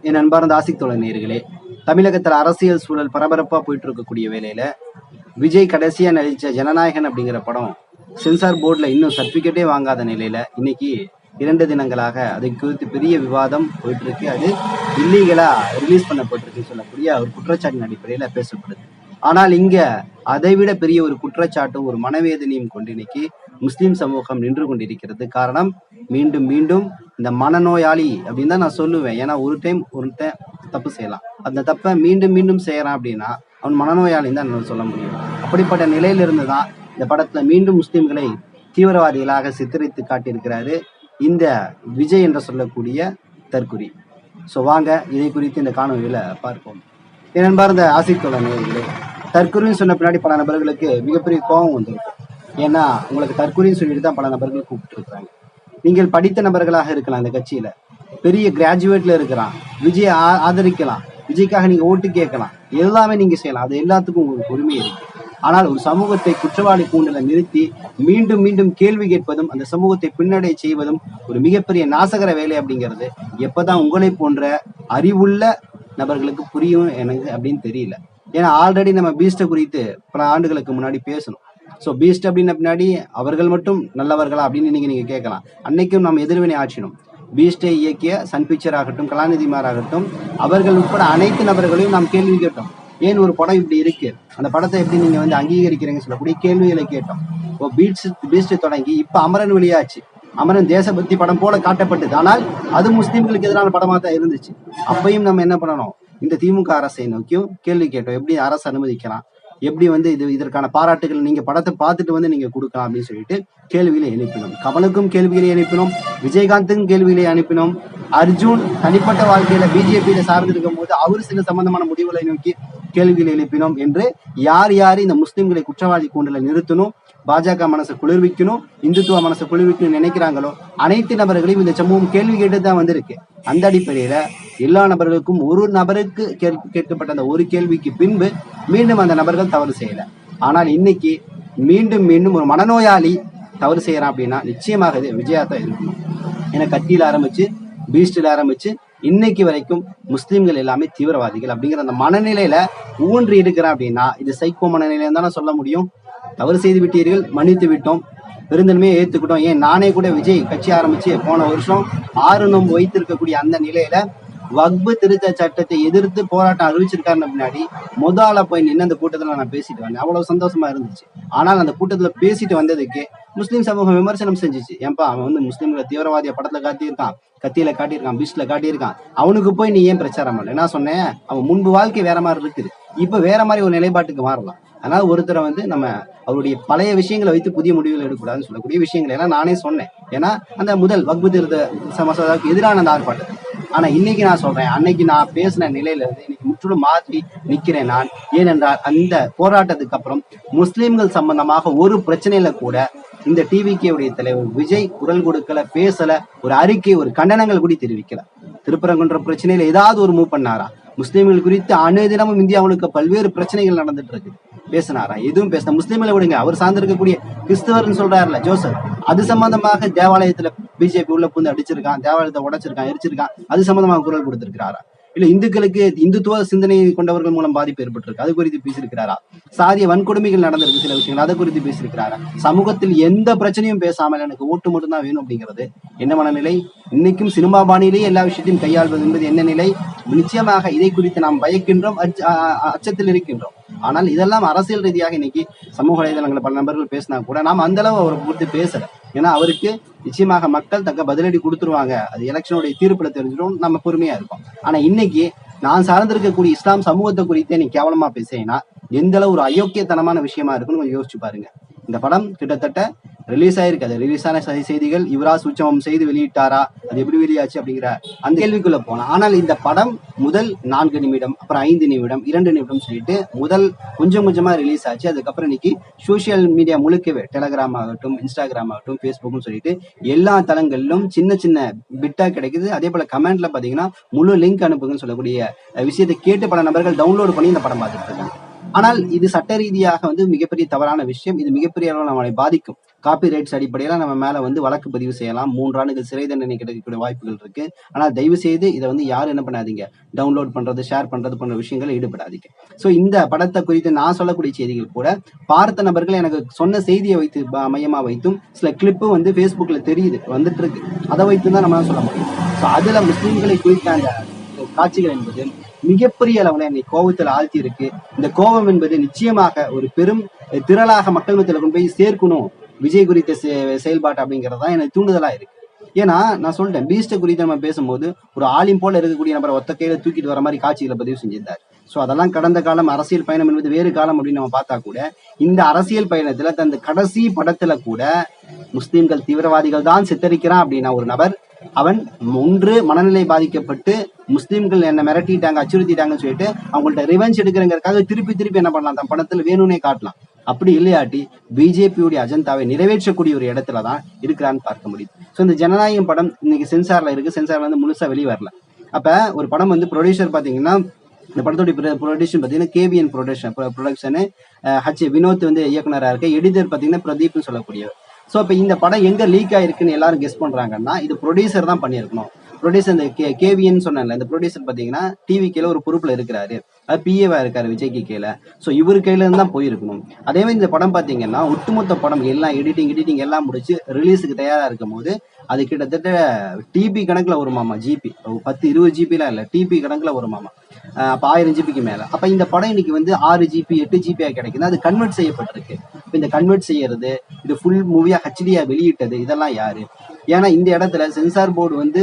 என் அன்பார்ந்த ஆசிக் தோழர் நேயர்களே, தமிழகத்தில் அரசியல் சூழல் பரபரப்பா போயிட்டு இருக்கக்கூடிய வேலையில விஜய் கடைசியா நடிச்ச ஜனநாயகன் அப்படிங்கிற படம் சென்சார் போர்டுல இன்னும் சர்டிபிகேட்டே வாங்காத நிலையில இன்னைக்கு 2 தினங்களாக அதை குறித்து பெரிய விவாதம் போயிட்டு இருக்கு. அது இல்லீகலா ரிலீஸ் பண்ணப்பட்டிருக்குன்னு சொல்லக்கூடிய ஒரு குற்றச்சாட்டின் அடிப்படையில பேசப்படுது. ஆனால் இங்க அதைவிட பெரிய ஒரு குற்றச்சாட்டும் ஒரு மனவேதனையும் கொண்டு இன்னைக்கு முஸ்லிம் சமூகம் நின்று கொண்டிருக்கிறது. காரணம், மீண்டும் மீண்டும் இந்த மனநோயாளி அப்படின்னு தான் நான் சொல்லுவேன். ஏன்னா ஒரு டைம் ஒருத்தன் தப்பு செய்யலாம், அந்த தப்பை மீண்டும் மீண்டும் செய்யறான் அப்படின்னா அவன் மனநோயாளின்னு தான் நான் சொல்ல முடியும். அப்படிப்பட்ட நிலையிலிருந்து தான் இந்த படத்துல மீண்டும் முஸ்லிம்களை தீவிரவாதிகளாக சித்தரித்து காட்டியிருக்கிறாரு இந்த விஜய் என்று சொல்லக்கூடிய தற்குறி. ஸோ வாங்க இதை குறித்து இந்த காணொலியில பார்ப்போம். ஏனென்பார்ந்த ஆசிக் தோழர் நேயர்களே, தற்குறின்னு சொன்ன பின்னாடி பல நபர்களுக்கு மிகப்பெரிய கோபம் வந்திருக்கு. ஏன்னா உங்களுக்கு தற்குறின்னு சொல்லிட்டு தான் பல நபர்கள் கூப்பிட்டு இருக்கிறாங்க. நீங்கள் படித்த நபர்களாக இருக்கலாம், இந்த கட்சியில பெரிய கிராஜுவேட்ல இருக்கிறான், விஜய் ஆதரிக்கலாம், விஜய்க்காக நீங்க ஓட்டு கேட்கலாம், எல்லாமே நீங்க செய்யலாம், அது எல்லாத்துக்கும் உங்களுக்கு உரிமை இருக்கு. ஆனால் ஒரு சமூகத்தை குற்றவாளி கூண்டில நிறுத்தி மீண்டும் மீண்டும் கேள்வி கேட்பதும் அந்த சமூகத்தை பின்னடை செய்வதும் ஒரு மிகப்பெரிய நாசகர வேலை அப்படிங்கிறது எப்பதான் உங்களை போன்ற அறிவுள்ள நபர்களுக்கு புரியும் எனக்கு அப்படின்னு தெரியல. ஏன்னா ஆல்ரெடி நம்ம பீஸ்ட குறித்து பல ஆண்டுகளுக்கு முன்னாடி பேசணும். ஸோ பீஸ்ட் அப்படின்ன பின்னாடி அவர்கள் மட்டும் நல்லவர்களா அப்படின்னு நீங்க கேட்கலாம். அன்னைக்கும் நம்ம எதிர்வினை ஆற்றினோம். பீஸ்டை இயக்கிய சன் பிக்சர் ஆகட்டும், கலாநிதிமார் ஆகட்டும், அவர்கள் உட்பட அனைத்து நபர்களையும் நாம் கேள்வி கேட்டோம். ஏன் ஒரு படம் இப்படி இருக்கு, அந்த படத்தை எப்படி நீங்க அங்கீகரிக்கிறீங்க சொல்லக்கூடிய கேள்விகளை கேட்டோம். இப்போ பீஸ்ட் தொடங்கி இப்ப அமரன் வெளியாச்சு. அமரன் தேசபக்தி படம் போல காட்டப்பட்டது, ஆனால் அது முஸ்லிம்களுக்கு எதிரான படமா தான் இருந்துச்சு. அப்பையும் நம்ம என்ன பண்ணணும், இந்த திமுக அரசை நோக்கியும் கேள்வி கேட்டோம். எப்படி அரசு அனுமதிக்கலாம், எப்படி இதற்கான பாராட்டுகள் நீங்க படத்தை பார்த்துட்டு நீங்க கொடுக்கலாம் அப்படின்னு சொல்லிட்டு கேள்விகளை எழுப்பினோம். கமலுக்கும் கேள்விகளை எழுப்பினோம், விஜயகாந்துக்கும் கேள்விகளை அனுப்பினோம். அர்ஜுன் தனிப்பட்ட வாழ்க்கையில பிஜேபியில சார்ந்து இருக்கும் போது அவர் சில சம்பந்தமான முடிவுகளை நோக்கி கேள்விகளை எழுப்பினோம் என்று யார் இந்த முஸ்லிம்களை குற்றவாளி கூண்டுல நிறுத்தணும், பாஜக மனசை குளிர்விக்கணும், இந்துத்துவ மனசை குளிர்விக்கணும்னு நினைக்கிறாங்களோ அனைத்து நபர்களையும் இந்த சமூகம் கேள்வி கேட்டுதான் வந்திருக்கு. அந்த அடிப்படையில எல்லா நபர்களுக்கும் ஒரு நபருக்கு கேட்கப்பட்ட அந்த ஒரு கேள்விக்கு பின்பு மீண்டும் அந்த நபர்கள் தவறு செய்யல. ஆனால் இன்னைக்கு மீண்டும் மீண்டும் ஒரு மனநோயாளி தவறு செய்யறான் அப்படின்னா நிச்சயமாக இது விஜயா தான் இருக்கணும். ஏன்னா கத்தியில ஆரம்பிச்சு பீஸ்டில் ஆரம்பிச்சு இன்னைக்கு வரைக்கும் முஸ்லிம்கள் எல்லாமே தீவிரவாதிகள் அப்படிங்கிற அந்த மனநிலையில ஊன்றி இருக்கிறான் அப்படின்னா இது சைக்கோ மனநிலைன்னு தானே சொல்ல முடியும். தவறு செய்து விட்டீர்கள், மன்னித்து விட்டோம், பெருந்தன்மையை ஏற்றுக்கிட்டோம். ஏன் நானே கூட விஜய் கட்சி ஆரம்பிச்சு போன வருஷம் 6 நோன்பு வைத்திருக்கக்கூடிய அந்த நிலையில வக்பு திருத்த சட்டத்தை எதிர்த்து போராட்டம் அறிவிச்சிருக்காருன்னு பின்னாடி முதல்ல போய் நின்று அந்த கூட்டத்துல நான் பேசிட்டு வந்தேன். அவ்வளவு சந்தோஷமா இருந்துச்சு. ஆனால் அந்த கூட்டத்துல பேசிட்டு வந்ததுக்கு முஸ்லீம் சமூகம் விமர்சனம் செஞ்சிச்சு. ஏன்பா அவன் முஸ்லீம்களை தீவிரவாதிய படத்துல காட்டியிருக்கான், கத்தியில காட்டியிருக்கான், பீஸ்ட்ல காட்டியிருக்கான், அவனுக்கு போய் நீ ஏன் பிரச்சாரம் பண்ணல? என்ன சொன்னேன், அவன் முன்பு வாழ்க்கை வேற மாதிரி இருக்குது, இப்ப வேற மாதிரி ஒரு நிலைப்பாட்டுக்கு மாறலாம். அதனால ஒருத்தரை நம்ம அவருடைய பழைய விஷயங்களை வைத்து புதிய முடிவுகள் எடுக்கக்கூடாதுன்னு சொல்லக்கூடிய விஷயங்களை எல்லாம் நானே சொன்னேன். ஏன்னா அந்த முதல் வக்பு திருத்த மசோதாவுக்கு எதிரான அந்த ஆர்ப்பாட்டத்தை. ஆனா இன்னைக்கு நான் சொல்றேன், அன்னைக்கு நான் பேசின நிலையில இருந்து இன்னைக்கு முற்றிலும் மாற்றி நிக்கிறேன் நான். ஏனென்றால் அந்த போராட்டத்துக்கு அப்புறம் முஸ்லிம்கள் சம்பந்தமாக ஒரு பிரச்சனையில கூட இந்த டிவிகே உடைய தலைவர் விஜய் குரல் கொடுக்கல, பேசல, ஒரு அறிக்கை, ஒரு கண்டனங்கள் கூட தெரிவிக்கல. திருப்பரங்குன்ற பிரச்சனையில ஏதாவது ஒரு மூவ் பண்ணாரா? முஸ்லிம்கள் குறித்து அனுதினமும் இந்தியாவுக்கு பல்வேறு பிரச்சனைகள் நடந்துட்டு இருக்கு, பேசினாரா? எதுவும் பேச. முஸ்லீம்களை விடுங்க, அவர் சார்ந்திருக்கக்கூடிய கிறிஸ்தவர்னு சொல்றாருல ஜோசப், அது சம்பந்தமாக தேவாலயத்துல பிஜேபி உள்ள புந்து அடிச்சிருக்கான், தேவாலயத்தை உடைச்சிருக்கான், எரிச்சிருக்கான், அது சம்பந்தமாக குரல் கொடுத்திருக்கிறாரா? இல்ல இந்துக்களுக்கு இந்துத்துவ சிந்தனை கொண்டவர்கள் மூலம் பாதிப்பு ஏற்பட்டிருக்கு, அது குறித்து பேசியிருக்கிறாரா? சாதிய வன்கொடுமைகள் நடந்திருக்கு சில விஷயங்கள், அதை குறித்து பேசியிருக்கிறாரா? சமூகத்தில் எந்த பிரச்சனையும் பேசாமல் எனக்கு ஓட்டு மட்டும் தான் வேணும் அப்படிங்கிறது என்ன மனநிலை? இன்னைக்கும் சினிமா பாணியிலேயே எல்லா விஷயத்தையும் கையாள்வது என்பது என்ன நிலை? நிச்சயமாக இதை குறித்து நாம் பயக்கின்றோம், அச்சத்தில் இருக்கின்றோம். ஆனால் இதெல்லாம் அரசியல் ரீதியாக இன்னைக்கு சமூக வலைதளங்களை பல நபர்கள் பேசினா கூட நாம் அந்த அளவு அவரை குறித்து பேசல. ஏன்னா அவருக்கு நிச்சயமாக மக்கள் தக்க பதிலடி கொடுத்துருவாங்க, அது எலெக்ஷனுடைய தீர்ப்புல தெரிஞ்சிடும், நம்ம பொறுமையா இருக்கோம். ஆனா இன்னைக்கு நான் சார்ந்திருக்கக்கூடிய இஸ்லாம் சமூகத்தை குறித்தே நீ கேவலமா பேசுறீங்கன்னா எந்த அளவு ஒரு அயோக்கியத்தனமான விஷயமா இருக்குன்னு கொஞ்சம் யோசிச்சு பாருங்க. இந்த படம் கிட்டத்தட்ட ரிலீஸ் ஆயிருக்கு. அது ரிலீஸான செய்திகள் யுவராஜ் உச்சமம் செய்து வெளியிட்டாரா, அது எப்படி வெளியாச்சு அப்படிங்கிற அந்த கேள்விக்குள்ள போனா. ஆனால் இந்த படம் முதல் 4 நிமிடம், அப்புறம் 5 நிமிடம், 2 நிமிடம் சொல்லிட்டு முதல் கொஞ்சமா ரிலீஸ் ஆச்சு. அதுக்கப்புறம் இன்னைக்கு சோசியல் மீடியா முழுக்கவே டெலகிராம் ஆகட்டும், இன்ஸ்டாகிராம் ஆகட்டும், ஃபேஸ்புக்னு சொல்லிட்டு எல்லா தளங்களிலும் சின்ன பிட்டா கிடைக்குது. அதே போல கமெண்ட்ல பாத்தீங்கன்னா முழு லிங்க் அனுப்புங்கன்னு சொல்லக்கூடிய விஷயத்தை கேட்டு பல நபர்கள் டவுன்லோட் பண்ணி இந்த படம் பார்த்துட்டு இருக்காங்க. ஆனால் இது சட்ட ரீதியாக வந்து மிகப்பெரிய தவறான விஷயம். இது மிகப்பெரிய அளவில் நம்மளை பாதிக்கும். காப்பி ரைட்ஸ் அடிப்படையில நம்ம மேல வந்து வழக்கு பதிவு செய்யலாம். 3 ஆண்டுகள் சிறை தண்டனை கிடைக்கக்கூடிய வாய்ப்புகள் இருக்கு. ஆனால் தயவு செய்து இதை வந்து யாரும் என்ன பண்ணாதீங்க, டவுன்லோட் பண்றது, ஷேர் பண்றது போன்ற விஷயங்களை ஈடுபடாதீங்க. ஸோ இந்த படத்தை குறித்து நான் சொல்லக்கூடிய செய்திகள் கூட பார்த்த நபர்கள் எனக்கு சொன்ன செய்தியை வைத்து மையமா வைத்தும் சில கிளிப்பு வந்து Facebookல தெரியுது, வந்துட்டு இருக்கு. அதை வைத்து தான் நம்ம சொல்ல முடியும். ஸோ அதுல முஸ்லிம்களை குறித்த அந்த காட்சிகள் என்பது மிகப்பெரிய அளவுல என்னை கோபத்தில் ஆழ்த்தி இருக்கு. இந்த கோபம் என்பது நிச்சயமாக ஒரு பெரும் திரளாக மக்கள் மத்தியில கொண்டு போய் சேர்க்கணும் விஜய் குறித்த செயல்பாட்டு அப்படிங்கிறது தான் எனக்கு தூண்டுதலா இருக்கு. ஏன்னா நான் சொல்லிட்டேன், பீஸ்ட குறித்து நம்ம பேசும்போது ஒரு ஆலிம் போல இருக்கக்கூடிய நபரை ஒத்த கையில தூக்கிட்டு வர மாதிரி காட்சிகளை பதிவு செஞ்சிருந்தார். ஸோ அதெல்லாம் கடந்த காலம். அரசியல் பயணம் என்பது வேறு காலம் அப்படின்னு நம்ம பார்த்தா கூட இந்த அரசியல் பயணத்துல தந்த கடைசி படத்துல கூட முஸ்லிம்கள் தீவிரவாதிகள் தான் சித்தரிக்கிறான் அப்படின்னா ஒரு நபர், அவன் ஒன்று மனநிலை பாதிக்கப்பட்டு முஸ்லிம்கள் என்ன மிரட்டிட்டாங்க, அச்சுறுத்திட்டாங்கன்னு சொல்லிட்டு அவங்கள்ட்ட ரிவெஞ்ச் எடுக்கிறங்கிறதுக்காக திருப்பி என்ன பண்ணலாம், தன் படத்துல வேணும்னே காட்டலாம். அப்படி இல்லையாட்டி பிஜேபியுடைய அஜெண்டாவை நிறைவேற்றக்கூடிய ஒரு இடத்துலதான் இருக்கிறான்னு பார்க்க முடியுது. ஸோ இந்த ஜனநாயகம் படம் இன்னைக்கு சென்சார்ல இருக்கு. சென்சார்ல வந்து முழுசா வெளியே வரல. அப்ப ஒரு படம் வந்து ப்ரொடியூசர் பாத்தீங்கன்னா, இந்த படத்துடைய ப்ரொடியூஷன் பாத்தீங்கன்னா கேவிஎன் ப்ரொடக்ஷனு வினோத் வந்து இயக்குனரா இருக்கு. எடிட்டர் பாத்தீங்கன்னா பிரதீப்னு சொல்லக்கூடியவர். ஸோ இப்போ இந்த படம் எங்க லீக் ஆயிருக்குன்னு எல்லாரும் கெஸ் பண்றாங்கன்னா இது ப்ரொடியூசர் தான் பண்ணியிருக்கணும். ப்ரொடியூசர் இந்த கேவிஎன்னு சொன்னேன்ல, இந்த ப்ரொடியூசர் பாத்தீங்கன்னா டிவி கீழே ஒரு பொறுப்புல இருக்கிறாரு, அது பிஏவா இருக்காரு விஜய்க்கு கீழே. ஸோ இவரு கையில இருந்து தான் போயிருக்கணும். அதே மாதிரி இந்த படம் பாத்தீங்கன்னா ஒட்டுமொத்த படம் எல்லாம் எடிட்டிங் எல்லாம் முடிச்சு ரிலீஸுக்கு தயாரா இருக்கும் போது அது கிட்டத்தட்ட டிபி கணக்குல வருமாமா. ஜிபி 10-20 ஜிபிலாம் இல்ல, டிபி கணக்குல வருமாமா. அப்ப 1000 ஜிபிக்கு மேல. அப்ப இந்த படம் இன்னைக்கு வந்து 6 ஜிபி 8 ஜிபியா கிடைக்குது. அது கன்வெர்ட் செய்யப்பட்டிருக்கு. இப்ப இந்த கன்வெர்ட் செய்யறது, இது ஃபுல் மூவியா ஹெச்டியா வெளியிட்டது, இதெல்லாம் யாரு? ஏன்னா இந்த இடத்துல சென்சார் போர்டு வந்து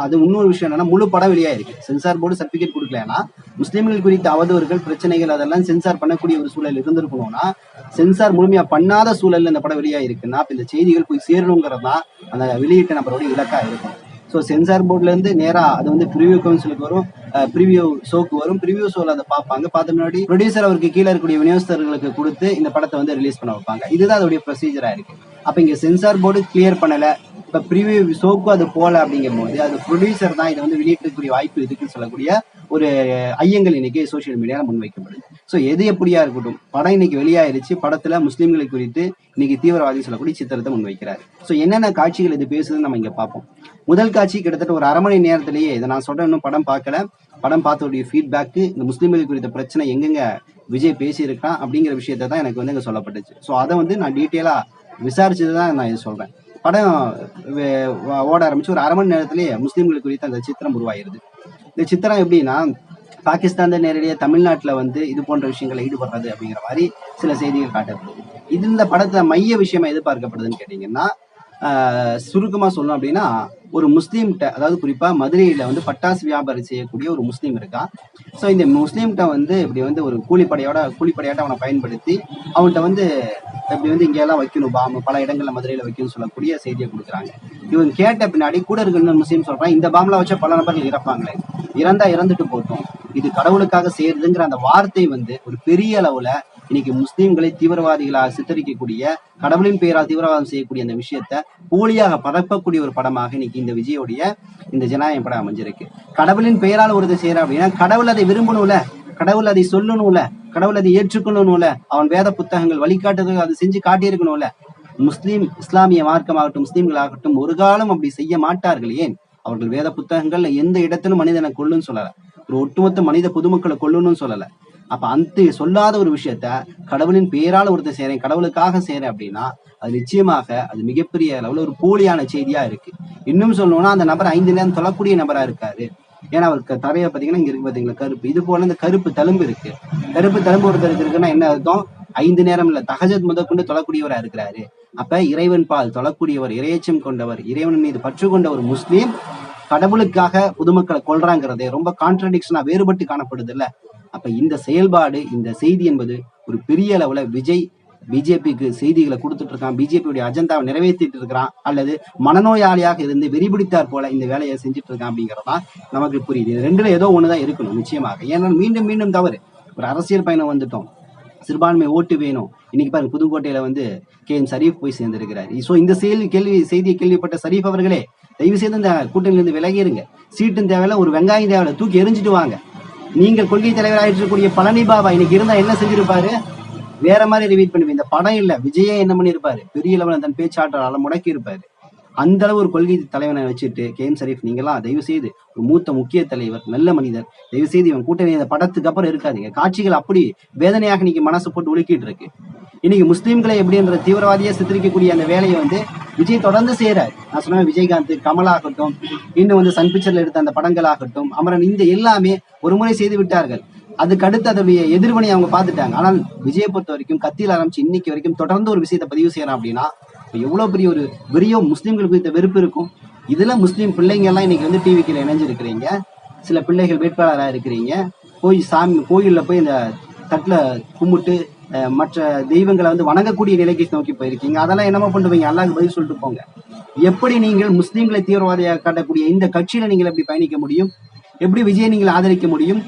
அது இன்னொரு விஷயம் என்னன்னா, முழு படம் வெளியாயிருக்கு. சென்சார் போர்டு சர்டிபிகேட் கொடுக்கலன்னா முஸ்லிம்கள் குறித்த அவதூறுகள், பிரச்சனைகள் அதெல்லாம் சென்சார் பண்ணக்கூடிய ஒரு சூழல் இருந்திருக்கணும்னா, சென்சார் முழுமையா பண்ணாத சூழல்ல இந்த படம் வெளியாயிருக்குன்னா அப்ப இந்த செய்திகள் போய் சேரணுங்கிறது தான் அந்த வெளியிட்ட நபரோட இலக்கா இருக்கும். ஸோ சென்சார் போர்ட்ல இருந்து நேரா அது வந்து ப்ரிவியூ கவுன்சிலுக்கு வரும், ப்ரிவியூ ஷோக்கு வரும். ப்ரிவியூ ஷோல அதை பார்ப்பாங்க. பார்த்த முன்னாடி ப்ரொடியூசர் அவருக்கு கீழே இருக்கக்கூடிய விநியோகஸ்தர்களுக்கு கொடுத்து இந்த படத்தை வந்து ரிலீஸ் பண்ண வைப்பாங்க. இதுதான் அதோடைய ப்ரொசீஜரா இருக்கு. அப்ப இங்க சென்சார் போர்டு கிளியர் பண்ணல, இப்ப ப்ரிவியூ ஷோக்கும் அது போல அப்படிங்கும் போது அது ப்ரொடியூசர் தான் இதை வந்து வெளியிடக்கூடிய வாய்ப்பு இருக்குன்னு சொல்லக்கூடிய ஒரு ஐயங்கள் இன்னைக்கு சோசியல் மீடியால முன்வைக்கப்படுது. ஸோ எது எப்படியா இருக்கட்டும், படம் இன்னைக்கு வெளியாயிருச்சு. படத்துல முஸ்லிம்களை குறித்து இன்னைக்கு தீவிரவாதி சொல்லக்கூடிய சித்திரத்தை முன்வைக்கிறாரு. ஸோ என்னென்ன காட்சிகள் இது பேசுதுன்னு நம்ம இங்க பார்ப்போம். முதல் காட்சி கிட்டத்தட்ட ஒரு 1/2 மணி நேரத்திலேயே, இதை நான் சொல்றேன், இன்னும் படம் பார்க்கல, படம் பார்த்தோடைய ஃபீட்பேக், இந்த முஸ்லிம்கள் குறித்த பிரச்சனை எங்கெங்க விஜய் பேசியிருக்கான் அப்படிங்கிற விஷயத்தை தான் எனக்கு வந்து இங்க சொல்லப்பட்டுச்சு. ஸோ அதை வந்து நான் டீட்டெயிலா விசாரிச்சுதான் நான் இது சொல்றேன். படம் ஓட ஆரம்பிச்சு ஒரு 1/2 மணி நேரத்திலேயே முஸ்லிம்கள் குறித்த அந்த சித்திரம் உருவாயிருது. இந்த சித்திரம் எப்படின்னா, பாகிஸ்தான் நேரடியாக தமிழ்நாட்டில் வந்து இது போன்ற விஷயங்களை ஈடுபடுறது அப்படிங்கிற மாதிரி சில செய்திகள் காட்டப்படுது. இது இந்த படத்துல மைய விஷயமா எதிர்பார்க்கப்படுதுன்னு கேட்டீங்கன்னா, சுருக்கமா சொல்லணும் அப்படின்னா, ஒரு முஸ்லீம்கிட்ட, அதாவது குறிப்பா மதுரையில வந்து பட்டாசு வியாபாரம் செய்யக்கூடிய ஒரு முஸ்லீம் இருக்கான். ஸோ இந்த முஸ்லீம்கிட்ட வந்து இப்படி வந்து ஒரு கூலிப்படையாட்ட அவனை பயன்படுத்தி அவன்கிட்ட வந்து இப்படி வந்து இங்கெல்லாம் வைக்கணும் பாம்பு, பல இடங்கள்ல மதுரையில வைக்கணும்னு சொல்லக்கூடிய செய்தியை கொடுக்குறாங்க. இவன் கேட்ட பின்னாடி கூட இருக்கிற முஸ்லீம் சொல்றான், இந்த பாம்புல வச்சா பல நபர்கள் இறப்பாங்களே, இறந்தா இறந்துட்டு போட்டோம், இது கடவுளுக்காக செய்யறதுங்கிற அந்த வார்த்தை வந்து ஒரு பெரிய அளவுல இன்னைக்கு முஸ்லீம்களை தீவிரவாதிகளாக சித்தரிக்கக்கூடிய, கடவுளின் பெயரால் தீவிரவாதம் செய்யக்கூடிய அந்த விஷயத்த போலியாக பரப்பக்கூடிய ஒரு படமாக இன்னைக்கு இந்த விஜயோடைய இந்த ஜனநாயகம் படம் அமைஞ்சிருக்கு. கடவுளின் பெயரால் ஒருத்தர் செய்யறான் அப்படின்னா கடவுள் அதை விரும்பணும்ல, கடவுள் அதை சொல்லணும்ல, கடவுள் அதை ஏற்றுக்கணும்ல, அவன் வேத புத்தகங்கள் வழிகாட்டுதல் அதை செஞ்சு காட்டியிருக்கணும்ல. இஸ்லாமிய மார்க்கமாகட்டும் முஸ்லீம்களாகட்டும் ஒரு காலம் அப்படி செய்ய மாட்டார்கள். ஏன்? அவர்கள் வேத புத்தகங்கள்ல எந்த இடத்திலும் மனிதனை கொல்லுன்னு சொல்லல, ஒரு ஒட்டுமொத்த மனித பொதுமக்களை கொல்லணும்னு சொல்லல. அப்ப அந்த சொல்லாத ஒரு விஷயத்த கடவுளின் பெயரால் ஒருத்தர் செய்யறேன், கடவுளுக்காக செய்யறேன் அப்படின்னா அது நிச்சயமாக அது மிகப்பெரிய அளவுல ஒரு போலியான செய்தியா இருக்கு. இன்னும் சொல்லணும்னா அந்த நபர் 5 நேரம் தொழக்கூடிய நபரா இருக்காரு. ஏன்னா அவருக்கு தரைய பாத்தீங்கன்னா இங்க இருக்கு பாத்தீங்களா கருப்பு, இது போல இந்த கருப்பு தழும்பு இருக்கு. கருப்பு தழும்பு ஒருத்தருக்கு இருக்குன்னா என்ன அர்த்தம்? 5 நேரம் இல்ல, தஹஜத் முதற்கொண்டு தொழக்கூடியவரா இருக்கிறாரு. அப்ப இறைவன் பால் தொழக்கூடியவர், இறையச்சம் கொண்டவர், இறைவன் மீது பற்று கொண்ட ஒரு முஸ்லீம் கடவுளுக்காக பொதுமக்களை கொள்றாங்கிறதே ரொம்ப கான்ட்ரடிக்ஷனா வேறுபட்டு காணப்படுது இல்ல. அப்ப இந்த செயல்பாடு, இந்த செய்தி என்பது ஒரு பெரிய அளவுல விஜய் பிஜேபிக்கு செய்திகளை கொடுத்துட்டு இருக்கான், பிஜேபியுடைய அஜெண்டாவை நிறைவேற்றிட்டு இருக்கிறான், அல்லது மனநோயாளியாக இருந்து வெறிபிடித்தார் போல இந்த வேலையை செஞ்சுட்டு இருக்கான் அப்படிங்கறதான் நமக்கு புரியுது. இது ரெண்டுல ஏதோ ஒண்ணுதான் இருக்கணும் நிச்சயமாக. ஏன்னா மீண்டும் மீண்டும் தவறு, ஒரு அரசியல் பயணம் வந்துட்டோம், சிறுபான்மை ஓட்டு வேணும். இன்னைக்கு பாருங்க புதுக்கோட்டையில வந்து KM ஷரீப் போய் சேர்ந்திருக்கிறார். ஸோ இந்த செய்தியை கேள்விப்பட்ட ஷரீப் அவர்களே, தயவு செய்து இந்த கூட்டணியிலிருந்து விலகிருங்க. சீட்டும் தேவையில்ல, ஒரு வெங்காயம் தேவையில்ல, தூக்கி எரிஞ்சிட்டு வாங்க. நீங்கள் கொள்கை தலைவராக இருக்கக்கூடிய பழனி பாபா இன்னைக்கு இருந்தா என்ன செஞ்சிருப்பாரு? வேற மாதிரி ரிவீட் பண்ணுவீங்க. இந்த படம் இல்ல, விஜயே என்ன பண்ணிருப்பாரு? பெரிய லெவலில் தன் பேச்சாற்றலால முடக்கி இருப்பாரு. அந்த அளவு ஒரு கொள்கை தலைவனை வச்சுட்டு KM ஷரீப் நீங்களாம் தயவு செய்து ஒரு மூத்த முக்கிய தலைவர், நல்ல மனிதர், தயவு செய்து இவன் கூட்டணி இந்த படத்துக்கு அப்புறம் இருக்காதீங்க. காட்சிகள் அப்படி வேதனையாக இன்னைக்கு மனசு போட்டு உலுக்கிட்டு இருக்கு. இன்னைக்கு முஸ்லீம்களை எப்படின்ற தீவிரவாதியை சித்தரிக்கக்கூடிய அந்த வேலையை விஜய் தொடர்ந்து செய்யறாரு. நான் சொன்ன விஜயகாந்த், கமல் ஆகட்டும், இன்னும் சன் பிக்சர்ல எடுத்த அந்த படங்கள் ஆகட்டும், அமரன், இந்த எல்லாமே ஒரு முறை செய்து விட்டார்கள். அதுக்கு அடுத்து அதோடைய எதிர்வினை அவங்க பார்த்துட்டாங்க. ஆனால் விஜயை பொறுத்த வரைக்கும் கத்தியில் ஆரம்பிச்சு இன்னைக்கு வரைக்கும் தொடர்ந்து ஒரு விஷயத்தை பதிவு செய்யறான் அப்படின்னா எவ்வளவு பெரிய ஒரு பெரிய முஸ்லீம்கள் குறித்த வெறுப்பு இருக்கும். இதுல முஸ்லீம் பிள்ளைங்க எல்லாம் இன்னைக்கு டிவிக்கு இணைஞ்சிருக்கிறீங்க. சில பிள்ளைகள் வேட்பாளராக இருக்கிறீங்க. போய் சாமி கோயில்ல போய் இந்த தட்டுல கும்பிட்டு மற்ற தெய்வங்களை வணங்கக்கூடிய நிலைக்கு நோக்கி போயிருக்கீங்க. அதெல்லாம் என்னமா பண்ணுவீங்க? அல்லாஹ்க்கு பதில் சொல்லிட்டு போங்க. எப்படி நீங்கள் முஸ்லீம்களை தீவிரவாதியாக காட்டக்கூடிய இந்த கட்சியில நீங்கள் எப்படி பயணிக்க முடியும்? எப்படி விஜயை நீங்கள் ஆதரிக்க முடியும்?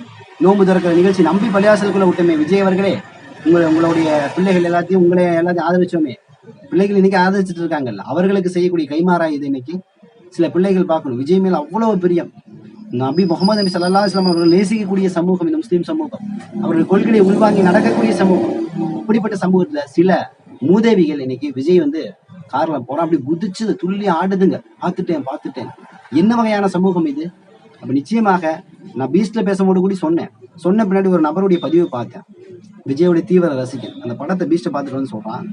நோம்பு திறக்கிற நிகழ்ச்சி நம்பி பள்ளிவாசலுக்குள்ள விட்டுமே விஜய் அவர்களே, உங்களுடைய பிள்ளைகள் எல்லாத்தையும் எல்லாத்தையும் ஆதரிச்சோமே. பிள்ளைகள் இன்னைக்கு ஆதரிச்சுட்டு இருக்காங்கல்ல, அவர்களுக்கு செய்யக்கூடிய கைமாறா இது. இன்னைக்கு சில பிள்ளைகள் பார்க்கணும், விஜய் மேல அவ்வளவு பிரியம். நபி முகமது நபி ஸல்லல்லாஹு அலைஹி வஸல்லம் அவர்கள் நேசிக்கக்கூடிய சமூகம் இந்த முஸ்லீம் சமூகம். அவர்கள் கொள்கையை உள்வாங்கி நடக்கக்கூடிய சமூகம். இப்படிப்பட்ட சமூகத்துல சில மூதேவிகள் இன்னைக்கு விஜய் கார்ல போறான், அப்படி குதிச்சு துள்ளி ஆடுதுங்க. பார்த்துட்டேன். என்ன வகையான சமூகம் இது? அப்ப நிச்சயமாக நான் பீஸ்ட்ல பேசும்போது கூட சொன்ன பின்னாடி ஒரு நபருடைய பதிவு பார்த்தேன். விஜயோடைய தீவிர ரசிகன் அந்த படத்தை பீஸ்ட பார்த்துட்டு சொல்றான்,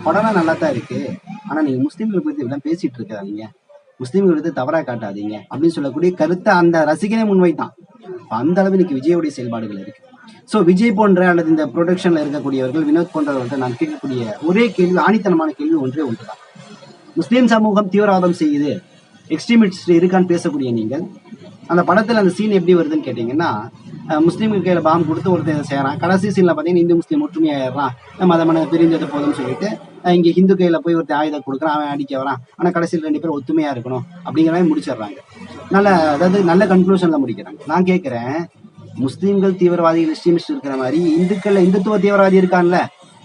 படம்லாம் நல்லா தான் இருக்கு, ஆனா நீங்க முஸ்லீம்கள் பத்தி இப்படிலாம் பேசிட்டு இருக்காதீங்க, முஸ்லீம்கள் வந்து தவறா காட்டாதீங்க அப்படின்னு சொல்லக்கூடிய கருத்தை அந்த ரசிகனே முன்வைத்தான். அந்த அளவு இன்னைக்கு விஜயோடைய செயல்பாடுகள் இருக்கு. சோ விஜய் போன்ற அல்லது இந்த ப்ரொடக்ஷன்ல இருக்கக்கூடியவர்கள், வினோத் போன்றவர்கள் நான் கேட்கக்கூடிய ஒரே கேள்வி, ஆணித்தனமான கேள்வி ஒன்றுதான். முஸ்லீம் சமூகம் தீவிரவாதம் செய்யுது, எக்ஸ்ட்ரீமிஸ்ட் இருக்கான்னு பேசக்கூடிய நீங்கள் அந்த படத்துல அந்த சீன் எப்படி வருதுன்னு கேட்டீங்கன்னா, முஸ்லீம்கள் கையில பாம்பு கொடுத்து ஒருத்தர் செய்யறான். கடைசி சீன்ல பாத்தீங்கன்னா இந்து முஸ்லீம் ஒற்றுமையாயிடுறான், மதமன பிரிஞ்சது போதும்னு சொல்லிட்டு இங்க ஹிந்து கையில போய் ஒருத்தர் ஆயுதம் கொடுக்குறான், அவன் அடிக்க வரான். ஆனா கடைசியில் 2 பேரும் ஒத்துமையா இருக்கணும் அப்படிங்கிற மாதிரி முடிச்சிடுறாங்க. நல்ல கன்க்ளூஷன்ல முடிக்கிறாங்க. நான் கேட்கிறேன், முஸ்லீம்கள் தீவிரவாதிகள் எக்ஸ்ட்ரீமிஸ்ட் இருக்கிற மாதிரி இந்துத்துவ தீவிரவாதி இருக்கான்ல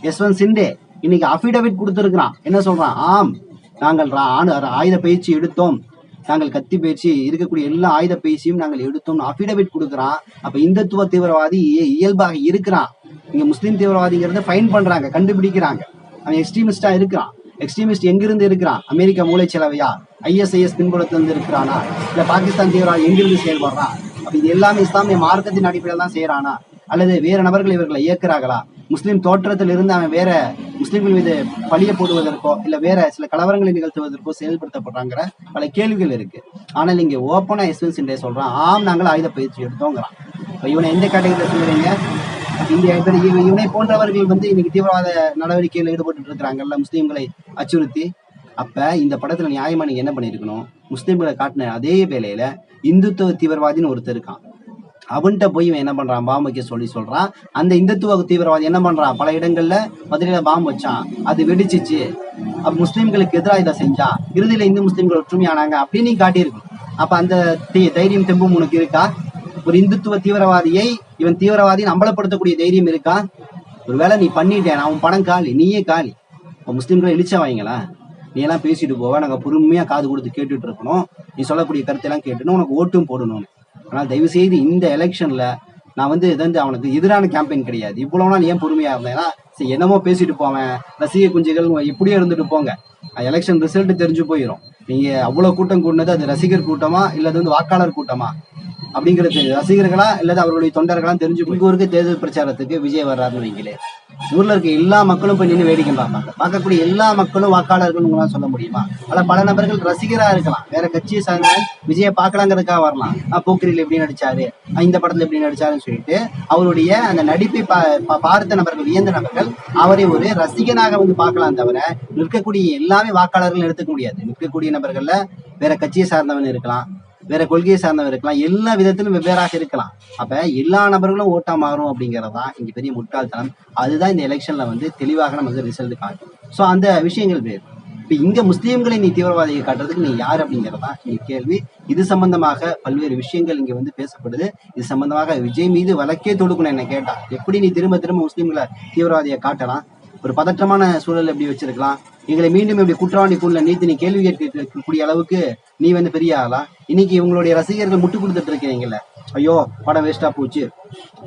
யஸ்வந்த் சிண்டே, இன்னைக்கு அபிடவிட் கொடுத்துருக்கிறான். என்ன சொல்றான்? ஆம், நாங்கள் ஆயுத பயிற்சி எடுத்தோம், நாங்கள் கத்தி பயிற்சி இருக்கக்கூடிய எல்லா ஆயுத பயிற்சியும் நாங்கள் எடுத்தோம், அபிடவிட் கொடுக்குறான். அப்ப இந்துத்துவ தீவிரவாதி இயல்பாக இருக்கிறான். இங்க முஸ்லீம் தீவிரவாதிங்கிறத ஃபைன் பண்றாங்க, கண்டுபிடிக்கிறாங்க. அவன் எக்ஸ்ட்ரீமிஸ்டா இருக்கிறான். எக்ஸ்ட்ரீமிஸ்ட் எங்கிருந்து இருக்கிறான்? அமெரிக்கா மூளைச்சலவையா, ISIS பின்புலத்திலிருந்து இருக்கிறானா, இல்ல பாகிஸ்தான் தீவிரவாதி எங்கிருந்து செயல்படுறான்? அப்ப இது எல்லாமே இஸ்லாமிய மார்க்கத்தின் அடிப்படையில் தான் செய்யறானா, அல்லது வேற நபர்கள் இவர்களை இயக்குறாங்களா? முஸ்லீம் தோற்றத்தில் இருந்து அவன் வேற முஸ்லீம்கள் மீது பழிய போடுவதற்கோ இல்ல வேற சில கலவரங்களை நிகழ்த்துவதற்கோ செயல்படுத்தப்படுறாங்கிற பல கேள்விகள் இருக்கு. ஆனால் இங்க ஓப்பனா யஸ்வந்த் சிண்டே சொல்றான், ஆம் நாங்கள் ஆயுத பயிற்சி எடுத்தோங்கிறான். இவனை எந்த கேட்டகரியில சொல்றீங்க? இவனை போன்றவர்கள் இன்னைக்கு தீவிரவாத நடவடிக்கையில் ஈடுபட்டு இருக்கிறாங்கல்ல, முஸ்லீம்களை அச்சுறுத்தி. அப்ப இந்த படத்துல நியாயமா நீங்க என்ன பண்ணிருக்கணும்? முஸ்லீம்களை காட்டின அதே வேளையில இந்துத்துவ தீவிரவாதின்னு ஒருத்தர் இருக்கான், அவன்கிட்ட போய் இவன் என்ன பண்றான்? பாம்பு வைக்க சொல்றான். அந்த இந்துத்துவ தீவிரவாதி என்ன பண்றான்? பல இடங்கள்ல மதுரையில பாம்பு வச்சான், அது வெடிச்சிச்சு, அப்ப முஸ்லீம்களுக்கு எதிராக இதை செஞ்சான், இறுதியில இந்து முஸ்லீம்கள் ஒற்றுமையானாங்க அப்படின்னு நீ காட்டியிருக்கும். அப்ப அந்த தைரியம் தெம்பும் உனக்கு இருக்கா? ஒரு இந்துத்துவ தீவிரவாதியை இவன் தீவிரவாதின்னு அம்பலப்படுத்தக்கூடிய தைரியம் இருக்கா? ஒருவேளை நீ பண்ணிட்டேன், அவன் பணம் காலி, நீயே காலி. இப்ப முஸ்லீம்களை இழிச்சா வாங்கலாம், நீ எல்லாம் பேசிட்டு போவ, நாங்க பொறுமையா காது கொடுத்து கேட்டுட்டு இருக்கணும், நீ சொல்லக்கூடிய கருத்தெல்லாம் கேட்டுணும், உனக்கு ஓட்டும் போடணும்னு. ஆனால் தயவு செய்து இந்த எலெக்ஷன்ல நான் அவனுக்கு எதிரான கேம்பெயின் கிடையாது. இவ்வளவு நாள் ஏன் பொறுமையா இருந்தேன்னா, சரி என்னமோ பேசிட்டு போவேன், ரசிக குஞ்சுகள் இப்படியே இருந்துட்டு போங்க, எலெக்ஷன் ரிசல்ட் தெரிஞ்சு போயிடும். நீங்க அவ்வளவு கூட்டம் கூட்டினது அது ரசிகர் கூட்டமா இல்ல அது வாக்காளர் கூட்டமா அப்படிங்கிறது, ரசிகர்களா இல்லது அவர்களுடைய தொண்டர்களா தெரிஞ்சு. ஊருக்கு தேர்தல் பிரச்சாரத்துக்கு விஜய் வர்றாருன்னு வைங்களே, ஊர்ல இருக்க எல்லா மக்களும் போய் நின்று வேடிக்கை பார்ப்பாங்க. பார்க்கக்கூடிய எல்லா மக்களும் வாக்காளர்கள் சொல்ல முடியுமா? ஆனா பல நபர்கள் ரசிகரா இருக்கலாம், வேற கட்சியை சார்ந்த விஜயை பார்க்கலாங்கிறதுக்காக வரலாம். போக்கிரியில் எப்படி நடிச்சாரு, இந்த படத்துல எப்படி நடிச்சாருன்னு சொல்லிட்டு அவருடைய அந்த நடிப்பை பார்த்த நபர்கள், வியந்த நபர்கள் அவரை ஒரு ரசிகனாக பார்க்கலாம். தவிர நிற்கக்கூடிய எல்லாமே வாக்காளர்கள் எடுத்துக்க முடியாது. நிற்கக்கூடிய நபர்கள்ல வேற கட்சியை சார்ந்தவன் இருக்கலாம், வேற கொள்கையை சார்ந்தவர் இருக்கலாம், எல்லா விதத்திலும் வெவ்வேறாக இருக்கலாம். அப்ப எல்லா நபர்களும் ஓட்டா மாறும் அப்படிங்கறதுதான் இங்க பெரிய முட்டாள்தனம். அதுதான் இந்த எலெக்ஷன்ல தெளிவாக நமக்கு ரிசல்ட் காட்டும். சோ அந்த விஷயங்கள் வேறு. இப்ப இங்க முஸ்லீம்களை நீ தீவிரவாதியை காட்டுறதுக்கு நீ யார் அப்படிங்கறதா இங்க கேள்வி. இது சம்பந்தமாக பல்வேறு விஷயங்கள் இங்க பேசப்படுது. இது சம்பந்தமாக விஜய் மீது வழக்கே தொடுக்கணும் என்ன கேட்டா. எப்படி நீ திரும்ப திரும்ப முஸ்லீம்களை தீவிரவாதியை காட்டலாம்? ஒரு பதற்றமான சூழல் எப்படி வச்சிருக்கலாம்? எங்களை மீண்டும் இப்படி குற்றவாளி கூண்டுல நீத்து நீ கேள்வி கேட்கக்கூடிய அளவுக்கு நீ வந்து பெரிய ஆளா? இன்னைக்கு இவங்களுடைய ரசிகர்கள் முட்டு கொடுத்துட்டு இருக்கிறீங்கல்ல, ஐயோ படம் வேஸ்டா போச்சு,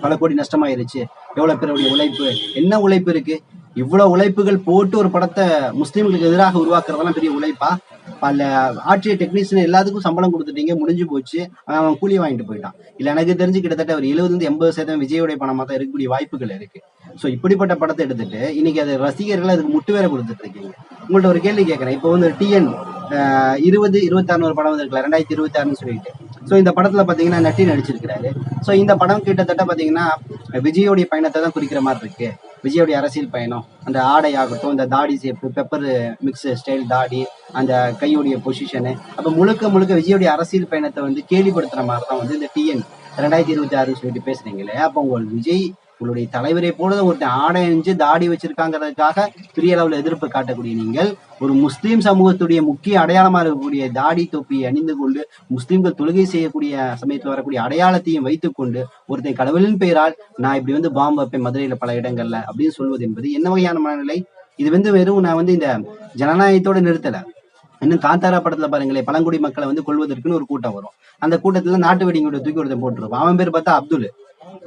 பல கோடி நஷ்டமாயிருச்சு, எவ்வளவு பேருடைய உழைப்பு, என்ன உழைப்பு இருக்கு? இவ்வளவு உழைப்புகள் போட்டு ஒரு படத்தை முஸ்லீம்களுக்கு எதிராக உருவாக்குறதெல்லாம் பெரிய உழைப்பா? பல ஆட்சிய டெக்னீஷியன் எல்லாத்துக்கும் சம்பளம் கொடுத்துட்டீங்க, முடிஞ்சு போச்சு, அவன் கூலி வாங்கிட்டு போயிட்டான். இல்ல எனக்கு தெரிஞ்சு கிட்டத்தட்ட ஒரு 70-80% விஜயோடைய பணமா தான் இருக்கக்கூடிய வாய்ப்புகள் இருக்கு. சோ இப்படிப்பட்ட படத்தை எடுத்துட்டு இன்னைக்கு அது ரசிகர்கள் அதுக்கு முட்டு வேற கொடுத்துட்டு இருக்கீங்க. உங்கள்ட்ட ஒரு கேள்வி கேட்கறேன். இப்போ வந்து TN 2026 ஒரு படம் வந்திருக்கல, 2026 சொல்லிட்டு. சோ இந்த படத்துல பாத்தீங்கன்னா நட்டி நடிச்சிருக்கிறாரு. சோ இந்த படம் கிட்டத்தட்ட பாத்தீங்கன்னா விஜயோடைய பயணத்தை தான் குறிக்கிற மாதிரி இருக்கு. விஜயோடைய அரசியல் பயணம், அந்த ஆடை ஆகட்டும், இந்த தாடி சேப்பு, பெப்பர் மிக்ஸ் ஸ்டைல் தாடி, அந்த கையுடைய பொசிஷனு, அப்ப முழுக்க முழுக்க விஜயோடைய அரசியல் பயணத்தை வந்து கேலிப்படுத்துற மாதிரி தான் வந்து இந்த TN 2026 சொல்லிட்டு பேசுறீங்களே. அப்ப உங்கள் விஜய் உங்களுடைய தலைவரை போல ஒருத்தன் ஆடை அணிஞ்சு தாடி வச்சிருக்காங்கிறதுக்காக பெரிய அளவுல எதிர்ப்பு காட்டக்கூடிய நீங்கள், ஒரு முஸ்லீம் சமூகத்துடைய முக்கிய அடையாளமா இருக்கக்கூடிய தாடி தொப்பியை அணிந்து கொண்டு முஸ்லீம்கள் தொழுகை செய்யக்கூடிய சமயத்தில் வரக்கூடிய அடையாளத்தையும் வைத்துக் கொண்டு ஒருத்தன் கடவுளின் பெயரால் நான் இப்படி வந்து பாம்பு வைப்பேன் மதுரையில பல இடங்கள்ல அப்படின்னு சொல்வது என்பது என்ன வகையான மனநிலை? இது வந்து வெறும் நான் வந்து இந்த ஜனநாயகத்தோட நிறுத்தல. இன்னும் காந்தாரா படத்துல பாருங்களேன், பழங்குடி மக்களை வந்து கொள்வதற்குன்னு ஒரு கூட்டம் வரும். அந்த கூட்டத்துல நாட்டு வெடிங்கோட தூக்கி ஒருத்தன் போட்டுருப்பான். அவன் பேர் பார்த்தா அப்துல்.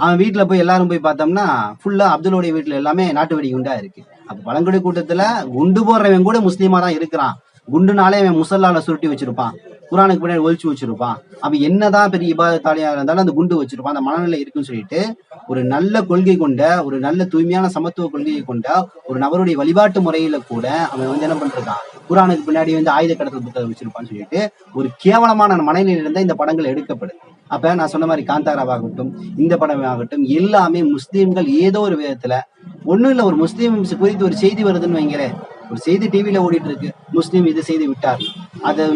அவன் வீட்டுல போய் எல்லாரும் போய் பார்த்தோம்னா ஃபுல்லா அப்துல்லோடைய வீட்டுல எல்லாமே நாட்டு வெடி குண்டா இருக்கு. அப்ப பழங்குடி கூட்டத்துல குண்டு போடுறவன் கூட முஸ்லீமா தான் இருக்கிறான். குண்டுனாலே அவன் முசல்லால சுருட்டி வச்சிருப்பான், குரானுக்கு பின்னாடி ஒழிச்சு வச்சிருப்பான். அவன் என்னதான் பெரிய இபாதத்தாலியா இருந்தாலும் அந்த குண்டு வச்சிருப்பான். அந்த மனநிலை இருக்குன்னு சொல்லிட்டு ஒரு நல்ல கொள்கை கொண்ட, ஒரு நல்ல தூய்மையான சமத்துவ கொள்கையை கொண்ட ஒரு நபருடைய வழிபாட்டு முறையில கூட அவன் வந்து என்ன பண்றான், குரானுக்கு பின்னாடி வந்து ஆயுத கடத்தல் புத்தகம் வச்சிருப்பான்னு சொல்லிட்டு ஒரு கேவலமான மனநிலையில இருந்தா இந்த படங்கள் எடுக்கப்படுது. அப்ப நான் சொன்ன மாதிரி காந்தாராவாகட்டும், இந்த படம் ஆகட்டும், எல்லாமே முஸ்லீம்கள் ஏதோ ஒரு விதத்துல ஒண்ணும் இல்ல, ஒரு முஸ்லீம் குறித்து ஒரு செய்தி வருதுன்னு வைங்களேன், ஒரு செய்தி டிவில ஓடிட்டு இருக்கு, முஸ்லீம் இது செய்தி விட்டார், அந்த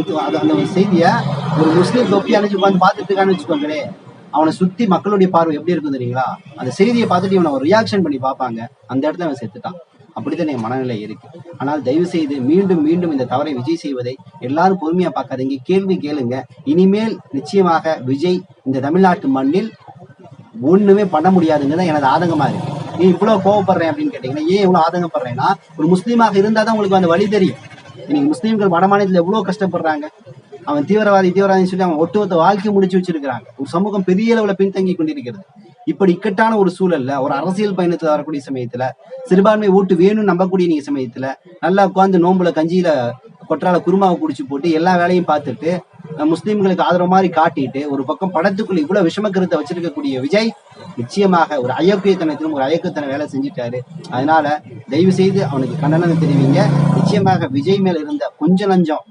ஒரு செய்திய ஒரு முஸ்லீம் தொப்பி அணிச்சு உட்காந்து பாத்துட்டு இருக்கான்னு வச்சுக்கோங்களேன், அவனை சுத்தி மக்களுடைய பார்வை எப்படி இருக்கும் தெரியுங்களா? அந்த செய்தியை பார்த்துட்டு இவனை ஒரு ரியாக்ஷன் பண்ணி பார்ப்பாங்க, அந்த இடத்துல அவன் செத்துட்டான். அப்படித்தான் என் மனநிலை இருக்கு. ஆனால் தயவு செய்து மீண்டும் மீண்டும் இந்த தவறை விஜய் செய்வதை எல்லாரும் பொறுமையா பார்க்காதீங்க, கேள்வி கேளுங்க. இனிமேல் நிச்சயமாக விஜய் இந்த தமிழ்நாட்டு மண்ணில் ஒண்ணுமே பண்ண முடியாதுங்கிறது எனது ஆதங்கமா இருக்கு. நீ இவ்வளவு கோவப்படுறேன் அப்படின்னு கேட்டீங்கன்னா, ஏன் இவ்வளவு ஆதங்கப்படுறேன்னா, ஒரு முஸ்லீமாக இருந்தாதான் உங்களுக்கு அந்த வழி தெரியும். இன்னைக்கு முஸ்லீம்கள் வட மாநிலத்துல எவ்வளவு கஷ்டப்படுறாங்க. அவன் தீவிரவாதின்னு சொல்லி அவன் ஒட்டுமொத்த வாழ்க்கை முடிச்சு வச்சிருக்கிறாங்க. ஒரு சமூகம் பெரிய அளவுல பின்தங்கி கொண்டிருக்கிறது. இப்படி இக்கட்டான ஒரு சூழல்ல, ஒரு அரசியல் பயணத்துல வரக்கூடிய சமயத்துல, சிறுபான்மை ஓட்டு வேணும்னு நம்பக்கூடிய நீங்க சமயத்துல நல்லா உட்காந்து நோம்புல கஞ்சியில கொற்றால குருமாவை குடிச்சு போட்டு எல்லா வேலையும் பார்த்துட்டு முஸ்லீம்களுக்கு ஆதரவு மாதிரி காட்டிட்டு ஒரு பக்கம் படத்துக்குள்ள இவ்வளவு விஷம கருத்தை வச்சிருக்கக்கூடிய விஜய் நிச்சயமாக ஒரு அயோக்கியத்தனத்திலும் ஒரு அயோக்கியத்தன வேலை செஞ்சுட்டாரு. அதனால தயவு செய்து அவனுக்கு கண்டனம் தெரிவிங்க. நிச்சயமாக விஜய் மேல இருந்த கொஞ்சம் நஞ்சம்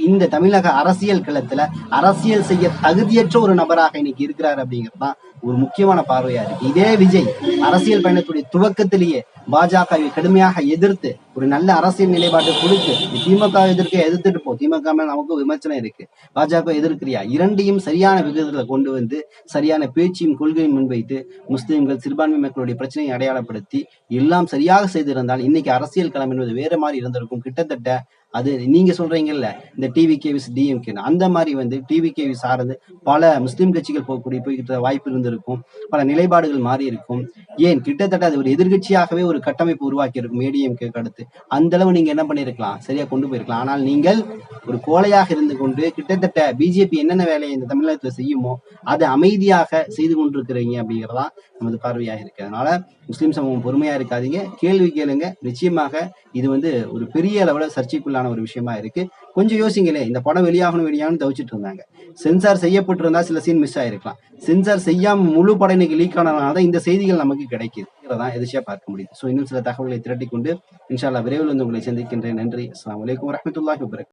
இந்த தமிழக அரசியல் களத்துல அரசியல் செய்ய தகுதியற்ற ஒரு நபராக இன்னைக்கு இருக்கிறாரு அப்படிங்கிறதுதான் ஒரு முக்கியமான பார்வையா இருக்கு. இதே விஜய் அரசியல் பயணத்துடைய துவக்கத்திலேயே பாஜகவை கடுமையாக எதிர்த்து ஒரு நல்ல அரசியல் நிலைப்பாட்டை கொடுத்து திமுக எதிர்த்துட்டு போ, திமுக மேல நமக்கு விமர்சனம் இருக்கு, பாஜக எதிர்க்கிறியா, இரண்டையும் சரியான விகிதத்துல கொண்டு வந்து சரியான பேச்சையும் கொள்கையும் முன்வைத்து முஸ்லிம்கள் சிறுபான்மை மக்களுடைய பிரச்சனையை அடையாளப்படுத்தி எல்லாம் சரியாக செய்திருந்தால் இன்னைக்கு அரசியல் களம் என்பது வேற மாதிரி இருந்திருக்கும். கிட்டத்தட்ட அது நீங்க சொல்றீங்கல்ல இந்த டிவிகேவிஸ் டிஎம்கே, அந்த மாதிரி வந்து டிவிகேவி சார்ந்து பல முஸ்லிம் கட்சிகள் போய்கிட்ட வாய்ப்பு இருந்திருக்கும், பல நிலைப்பாடுகள் மாறி இருக்கும். ஏன் கிட்டத்தட்ட அது ஒரு எதிர்கட்சியாகவே ஒரு கட்டமைப்பு உருவாக்கி இருக்கும் ஏடிஎம்கே அடுத்து. அந்த அளவு நீங்க என்ன பண்ணிருக்கலாம், சரியா கொண்டு போயிருக்கலாம். ஆனால் நீங்கள் ஒரு கோழையாக இருந்து கொண்டு கிட்டத்தட்ட பிஜேபி என்னென்ன வேலையை இந்த தமிழகத்துல செய்யுமோ அதை அமைதியாக செய்து கொண்டிருக்கிறீங்க அப்படிங்கிறதா நமது பார்வையாக இருக்கு. அதனால முஸ்லிம் சமூகம் பொறுமையா இருக்காதீங்க, கேள்வி கேளுங்க. நிச்சயமாக இது வந்து ஒரு பெரிய அளவுல சர்ச்சைக்குள்ளான ஒரு விஷயமா இருக்கு. கொஞ்சம் யோசிங்களே, இந்த படம் வெளியாகணும் தவிச்சிட்டு இருந்தாங்க. சென்சார் செய்யப்பட்டிருந்தா சில சீன் மிஸ் ஆயிருக்கலாம். சென்சார் செய்யாம முழு படம் இன்னைக்கு லீக் ஆனதுனால இந்த செய்திகள் நமக்கு கிடைக்குது. தான் எதிர்ச்சியா பார்க்க முடியுது. இன்னும் சில தகவல்களை திரட்டி கொண்டு இன்ஷா அல்லாஹ் விரைவில் வந்து உங்களை சந்திக்கின்றேன். நன்றி. அஸ்ஸலாமு அலைக்கும் வரஹ்மத்துல்லாஹி வபரகாத்துஹு.